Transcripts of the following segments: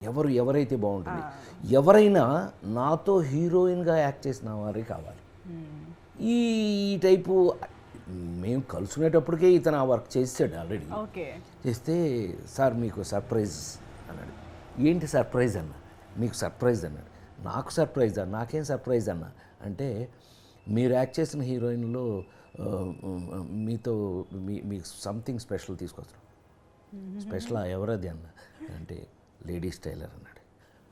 ఎవరైతే బాగుంటుంది, ఎవరైనా నాతో హీరోయిన్గా యాక్ట్ చేసిన వారే కావాలి. ఈ టైపు మేము కలుసుకునేటప్పటికే ఇతను ఆ వర్క్ చేసాడు ఆల్రెడీ. చేస్తే సార్ మీకు సర్ప్రైజ్ అన్నాడు. ఏంటి సర్ప్రైజ్ అన్న? మీకు సర్ప్రైజ్ అన్నాడు. నాకు సర్ప్రైజా? నాకేం సర్ప్రైజ్ అన్న అంటే, మీరు యాక్ట్ చేసిన హీరోయిన్లో మీతో మీకు సంథింగ్ స్పెషల్ తీసుకొస్తాం. స్పెషల్ ఎవరది అన్న అంటే, లేడీస్ టైలర్ అన్నాడు.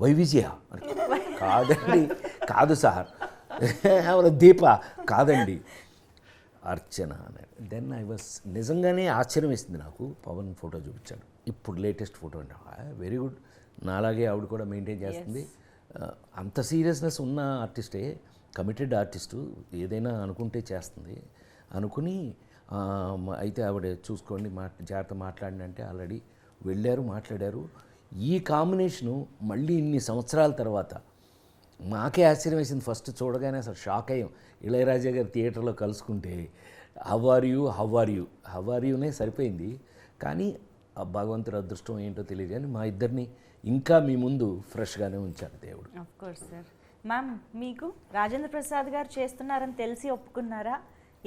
వైవిజయ కాదండి, కాదు సార్. ఎవరు? దీప కాదండి, అర్చన అన్నాడు. దెన్ ఐ వాస్ నిజంగానే ఆశ్చర్యం వేసింది నాకు. పవన్ ఫోటో చూపించాడు, ఇప్పుడు లేటెస్ట్ ఫోటో అంటే వెరీ గుడ్. నాలాగే ఆవిడ కూడా మెయింటైన్ చేస్తుంది. అంత సీరియస్నెస్ ఉన్న ఆర్టిస్టే, కమిటెడ్ ఆర్టిస్టు, ఏదైనా అనుకుంటే చేస్తుంది అనుకుని అయితే ఆవిడ చూసుకోండి జాగ్రత్త మాట్లాడిన అంటే ఆల్రెడీ వెళ్ళారు, మాట్లాడారు. ఈ కాంబినేషను మళ్ళీ ఇన్ని సంవత్సరాల తర్వాత మాకే ఆశ్చర్యం వేసింది. ఫస్ట్ చూడగానే అసలు షాక్ అయ్యాం. ఇళయరాజా గారు థియేటర్లో కలుసుకుంటే హౌ ఆర్ యూనే సరిపోయింది. కానీ ఆ భగవంతుడి అదృష్టం ఏంటో తెలియదు, కానీ మా ఇద్దరిని ఇంకా మీ ముందు ఫ్రెష్గానే ఉంచారు దేవుడు. Of course sir. మ్యామ్, మీకు రాజేంద్ర ప్రసాద్ గారు చేస్తున్నారని తెలిసి ఒప్పుకున్నారా?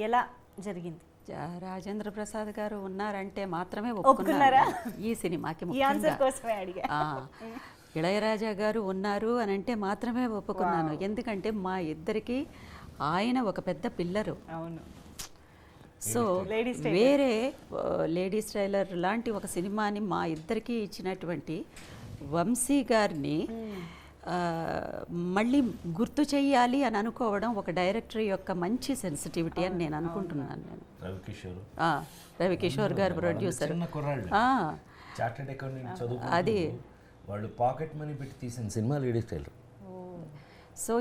ఎలా జరిగింది? రాజేంద్ర ప్రసాద్ గారు ఉన్నారంటే మాత్రమే ఒప్పుకున్నారా ఈ సినిమాకి. ఇళయరాజా గారు ఉన్నారు అని అంటే మాత్రమే ఒప్పుకున్నాను. ఎందుకంటే మా ఇద్దరికి ఆయన ఒక పెద్ద పిల్లరు. అవును. సో వేరే లేడీస్ టైలర్ లాంటి ఒక సినిమాని మా ఇద్దరికి ఇచ్చినటువంటి వంశీ గారిని మళ్ళీ గుర్తు చెయ్యాలి అని అనుకోవడం ఒక డైరెక్టర్ యొక్క మంచి సెన్సిటివిటీ అని నేను అనుకుంటున్నాను. నేను రవికిషోర్ గారు ప్రొడ్యూసర్. అది వాళ్ళు పాకెట్ మనీ పెట్టి తీసిన సినిమా లేడీస్ టైలర్. సో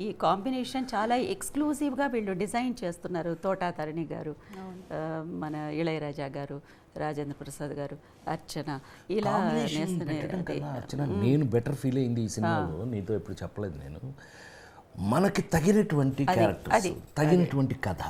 ఈ కాంబినేషన్ చాలా ఎక్స్క్లూజివ్గా వీళ్ళు డిజైన్ చేస్తున్నారు. తోటా తరణి గారు, మన ఇళయరాజా గారు, రాజేంద్ర ప్రసాద్ గారు, అర్చన, ఇలా అర్చన నేను బెటర్ ఫీల్ అయింది ఈ సినిమాలో. నీతో ఎప్పుడు చెప్పలేదు నేను. మనకి తగినటువంటి క్యారెక్టర్స్, తగినటువంటి కథ.